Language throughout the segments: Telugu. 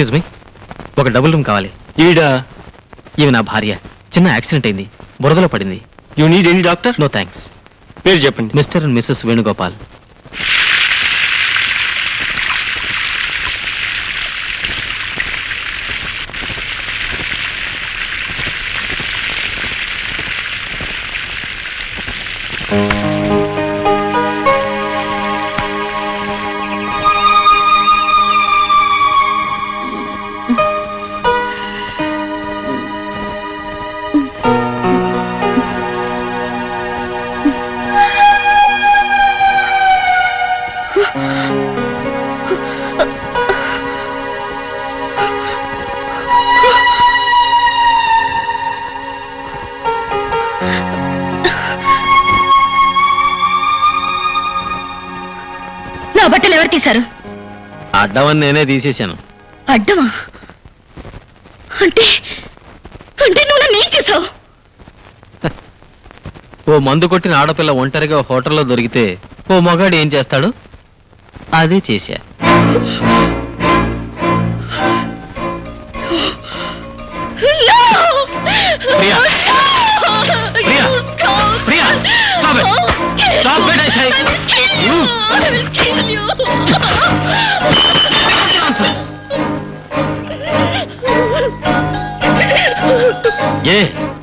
ఎక్స్క్యూజ్ మీ, ఒక డబుల్ రూమ్ కావాలి. ఈమె నా భార్య. చిన్న యాక్సిడెంట్ అయింది, బురదలో పడింది. You need any doctor? No thanks. పేరు చెప్పండి. Mr and Mrs Venugopal. నా బట్టలు ఎవరు తీశారు? అడ్డమని నేనే తీసేశాను. అడ్డమా? అంటే అంటే నువ్వు నన్ను ఏం చేసావు? ఓ మందు కొట్టిన ఆడపిల్ల ఒంటరిగా హోటల్లో దొరికితే ఓ మగాడు ఏం చేస్తాడు? అదే చేశా. Priya, Priya, Priya, stop it. Stop it, I say.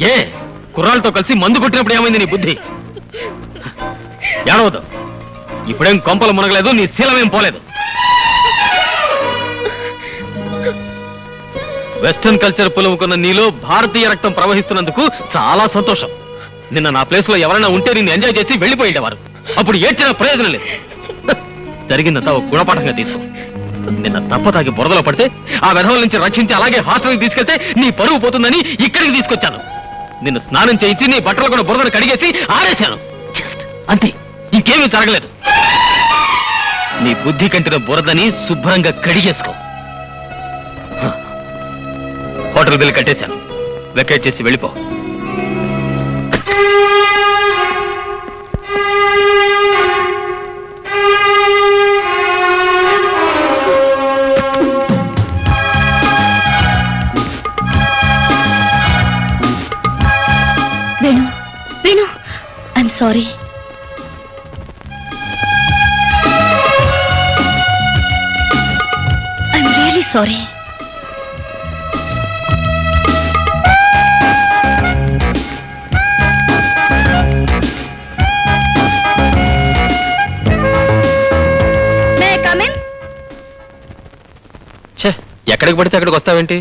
ఏ కుర్రాళ్ళతో కలిసి మందు కొట్టినప్పుడు ఏమైంది నీ బుద్ధి? ఏడవదు. ఇప్పుడేం కొంపలు మునగలేదు, నీ శీలమేం పోలేదు. వెస్టర్న్ కల్చర్ పులుముకున్న నీలో భారతీయ రక్తం ప్రవహిస్తున్నందుకు చాలా సంతోషం. నిన్న నా ప్లేస్ లో ఎవరైనా ఉంటే నిన్ను ఎంజాయ్ చేసి వెళ్ళిపోయేవారు. అప్పుడు ఏడ్చిన ప్రయోజనం లేదు. జరిగిందంతా ఒక గుణపాఠంగా తీసుకో. నిన్న తప్పతాగి బురదలో పడితే ఆ వెధవల నుంచి రక్షించి అలాగే హాస్టల్కి తీసుకెళ్తే నీ పరువు పోతుందని ఇక్కడికి తీసుకొచ్చాను. నిన్ను స్నానం చేయించి నీ బట్టలు కూడా బురదను కడిగేసి ఆరేశాను. జస్ట్ అంతే, ఇంకేమీ జరగలేదు. నీ బుద్ధి కంటిన బురదని శుభ్రంగా కడిగేసుకో. హోటల్ బిల్ కట్టేశాను. వెకేట్ చేసి వెళ్ళిపో. Venu, Venu, I'm sorry. I'm really sorry. ఎక్కడికి పడితే అక్కడికి వస్తావేంటి?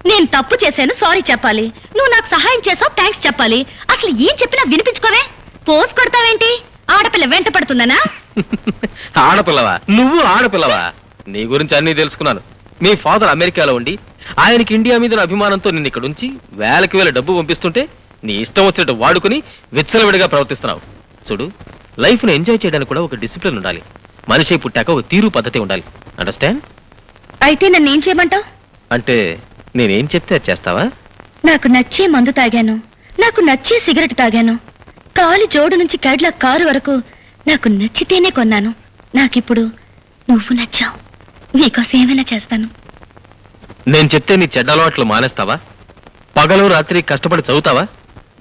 నేను తప్పు చేశాను, సారీ చెప్పాలి. నువ్వు నాకు సహాయం చేసావు, థ్యాంక్స్ చెప్పాలి. అసలు ఏం చెప్పినా వినిపించుకోవే. పోస్ కొడతావేంటి? ఆడపిల్ల వెంట పడుతుందనా? ఆడపిల్లవా? నువ్వు ఆడపిల్లవా? నీ గురించి అన్నీ తెలుసుకున్నాను. మీ ఫాదర్ అమెరికాలో ఉండి ఆయనకి ఇండియా మీద అభిమానంతో నిన్ను ఇక్కడ ఉంచి వేలకి వేల డబ్బు పంపిస్తుంటే నీ ఇష్టం వచ్చినట్టు వాడుకుని విచ్చలవిడిగా ప్రవర్తిస్తున్నావు. చూడు, లైఫ్ ను ఎంజాయ్ చేయడానికి కూడా ఒక డిసిప్లిన్ ఉండాలి. మనిషి పుట్టాక ఒక తీరు పద్ధతి ఉండాలి. అండర్స్టాండ్? అయితే నన్ను ఏం చేయమంటావు? అంటే నేనేం చెప్తే అది చేస్తావా? నాకు నచ్చే మందు తాగాను, నాకు నచ్చే సిగరెట్ తాగాను, కాలి జోడు నుంచి కడ్ల కారు వరకు నాకు నచ్చితేనే కొన్నాను. నాకిప్పుడు నువ్వు నచ్చావు. నీకోసం ఏమైనా చేస్తాను. నేను చెప్తే నీ చెడ్డ అలవాట్లు మానేస్తావా? పగలు రాత్రి కష్టపడి చదువుతావా?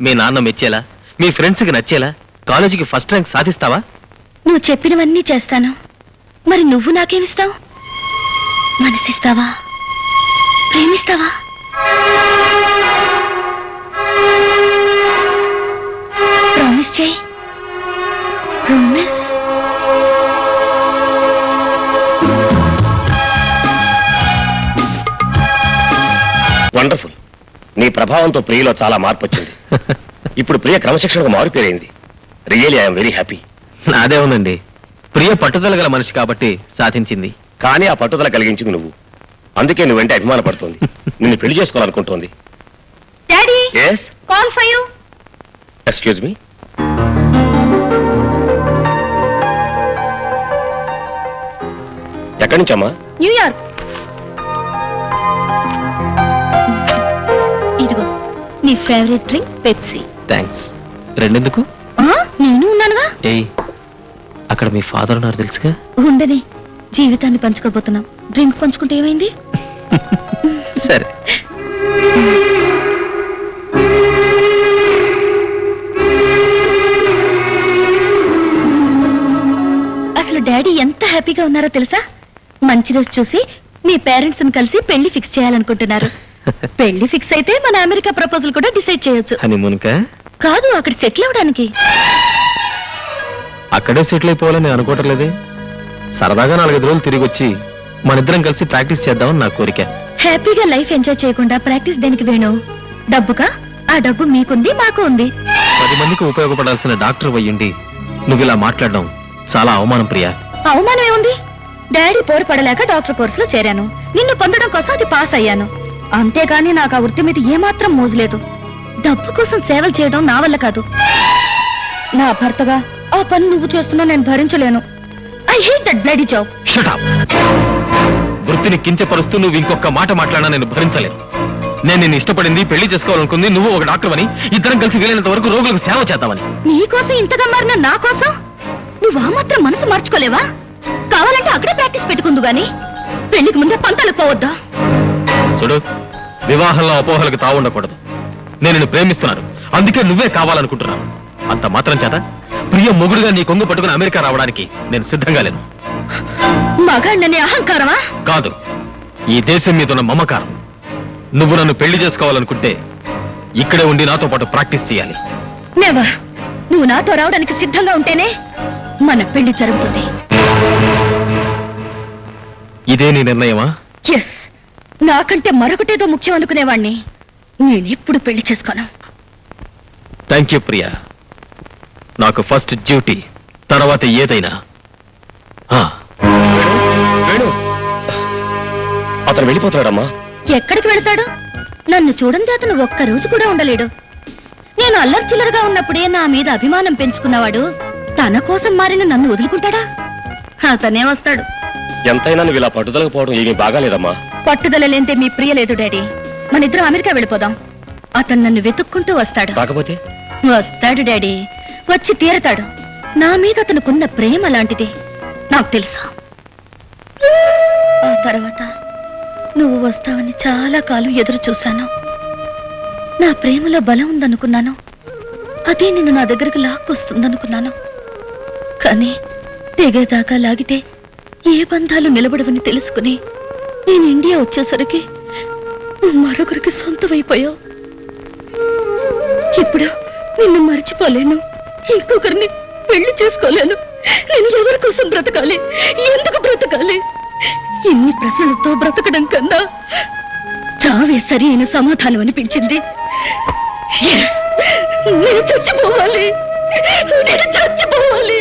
మీ నాన్న మెచ్చేలా, మీ ఫ్రెండ్స్కి నచ్చేలా కాలేజీకి ఫస్ట్ ర్యాంక్ సాధిస్తావా? నువ్వు చెప్పినవన్నీ చేస్తాను. మరి నువ్వు నాకేమిస్తావు? మనసిస్తావా? ప్రేమిస్తావా? ప్రామిస్ చేయి. ప్రామిస్. వండర్ఫుల్. నీ ప్రభావంతో ప్రియలో చాలా మార్పు వచ్చింది. ఇప్పుడు ప్రియ క్రమశిక్షణకు మారిపోయింది. Really I'm very happy. నాదే ఉందండి. ప్రియ పట్టుదల గల మనిషి కాబట్టి సాధించింది. కానీ ఆ పట్టుదల కలిగించింది నువ్వు. అందుకే నువ్వంటే అభిమాన పడుతోంది. నిన్ను పెళ్లి చేసుకోవాలనుకుంటోంది. Daddy, yes call for you. Excuse me. ఎక్కడి నుంచమ్మా? న్యూయార్క్. ఇదిగో నీ ఫేవరెట్ డ్రింక్ పెప్సీ. థ్యాంక్స్. రెండెందుకు? నేను ఉన్నానుగా. ఏయ్, అక్కడ మీ ఫాదర్ ఉన్నారు తెలుసుగా. ఉండని జీవితాన్ని పంచుకోబోతున్నాం. డ్రింక్ పంచుకుంటే ఏమైంది? సరే. అసలు డాడీ ఎంత హ్యాపీగా ఉన్నారో తెలుసా? మంచి రోజు చూసి మీ పేరెంట్స్ ని కలిసి పెళ్లి ఫిక్స్ చేయాలనుకుంటున్నారు. పెళ్లి ఫిక్స్ అయితే మన అమెరికా ప్రపోజల్ కూడా డిసైడ్ చేయొచ్చు. హనీమూన్కా? కాదు, అక్కడ సెటిల్ అవడానికి. అక్కడే సెటిల్ అయిపోవాలని నేను అనుకోవట్లేదే. సరదాగా 4-5 రోజులు తిరిగి వచ్చి మనిద్దరం కలిసి ప్రాక్టీస్ చేద్దామని నా కోరిక. హ్యాపీగా లైఫ్ ఎంజాయ్ చేయకుండా ప్రాక్టీస్ దేనికి వేణు? డబ్బుకా? ఆ డబ్బు మీకుంది, మాకు ఉంది. 10 మందికి ఉపయోగపడాల్సిన డాక్టర్ అయ్యుండి నువ్వు ఇలా మాట్లాడడం చాలా అవమానం ప్రియా. అవమానం ఏముంది? డాడీ పోరు పడలేక డాక్టర్ కోర్సులో చేరాను. నిన్ను పొందడం కోసం అది పాస్ అయ్యాను. అంతేగాని నాకు ఆ వృత్తి మీద ఏమాత్రం మోజులేదు. డబ్బు కోసం సేవలు చేయడం నా వల్ల కాదు. నా భర్తగా ఆ పని నువ్వు చేస్తున్నా నేను భరించలేను. I hate that bloody job. Shut up. వృత్తిని కించపరుస్తూ నువ్వు ఇంకొక మాట మాట్లాడినా నేను భరించలేను. నేను నిన్ను ఇష్టపడింది, పెళ్లి చేసుకోవాలనుకుంది నువ్వు ఒక డాక్టర్ అని, ఇద్దరం కలిసి వీలైనంత వరకు రోగులకు సేవ చేద్దామని. నీకోసం ఇంతగా మారిన నా కోసం నువ్వు ఆ మాత్రం మనసు మార్చుకోలేవా? కావాలంటే అక్కడే ప్రాక్టీస్ పెట్టుకుందు గాని పెళ్లికి ముందే పంతాలకు పోవద్దా? చూడు, వివాహంలో అపోహలకు తావుండకూడదు. నేను నిన్ను ప్రేమిస్తున్నాను, అందుకే నువ్వే కావాలనుకుంటున్నాను. అంత మాత్రం చేత ప్రియ మొగుడుగా నీ కొంగు పట్టుకుని అమెరికా రావడానికి నేను సిద్ధంగా లేను. మగాణ్ణనే అహంకారమా? కాదు, ఈ దేశం మీద ఉన్న మమకారం. నువ్వు నన్ను పెళ్లి చేసుకోవాలనుకుంటే ఇక్కడే ఉండి నాతో పాటు ప్రాక్టీస్ చేయాలి. నెవర్. నువ్వు నాతో రావడానికి సిద్ధంగా ఉంటేనే మన పెళ్లి జరుగుతుంది. ఇదే నీ నిర్ణయమా? ఎస్. నాకంటే మరొకటేదో ముఖ్యం అనుకునేవాణ్ణి నేనెప్పుడు పెళ్లి చేసుకోను. Thank you Priya. నాకు ఫస్ట్ డ్యూటీ, తర్వాత ఏదైనా. అతను వెళ్ళిపోతాడమ్మా. ఎక్కడికి వెళతాడు? నన్ను చూడండి, అతను ఒక్క రోజు కూడా ఉండలేడు. నేను అల్లరి చిల్లరగా ఉన్నప్పుడే నా మీద అభిమానం పెంచుకున్నవాడు తన కోసం మారిన నన్ను వదులుకుంటాడా? అతనే వస్తాడు. ఎంతైనా నువ్వు ఇలా పట్టుదలకు పోవడం ఏమీ బాగాలేదమ్మా. పట్టుదల లేంటే మీ ప్రియ లేదు డాడీ. మన ఇద్దరం అమెరికా వెళ్ళిపోదాం. అతను నన్ను వెతుక్కుంటూ వస్తాడు. కాకపోతే వస్తాడు డాడీ, వచ్చి తీరతాడు. నా మీద అతనుకున్న ప్రేమ లాంటిది నాకు తెలుసా. ఆ తర్వాత నువ్వు వస్తావని చాలా కాలం ఎదురు చూశాను. నా ప్రేమలో బలం ఉందనుకున్నాను. అదే నిన్ను నా దగ్గరకు లాక్కొస్తుందనుకున్నాను. కానీ తెగేదాకా లాగితే ఏ బంధాలు నిలబడవని తెలుసుకుని నేను ఇండియా వచ్చేసరికి మరొకరికి సొంతమైపోయావు. ఇప్పుడు నిన్ను మర్చిపోలేను, ఇంకొకరిని పెళ్లి చేసుకోలేను. నేను ఎవరి కోసం బ్రతకాలి? ఎందుకు బ్రతకాలి? ఇన్ని ప్రశ్నలతో బ్రతకడం కన్నా చావే సరి అయిన సమాధానం అనిపించింది. నేను చచ్చిపోవాలి, నేను చచ్చిపోవాలి.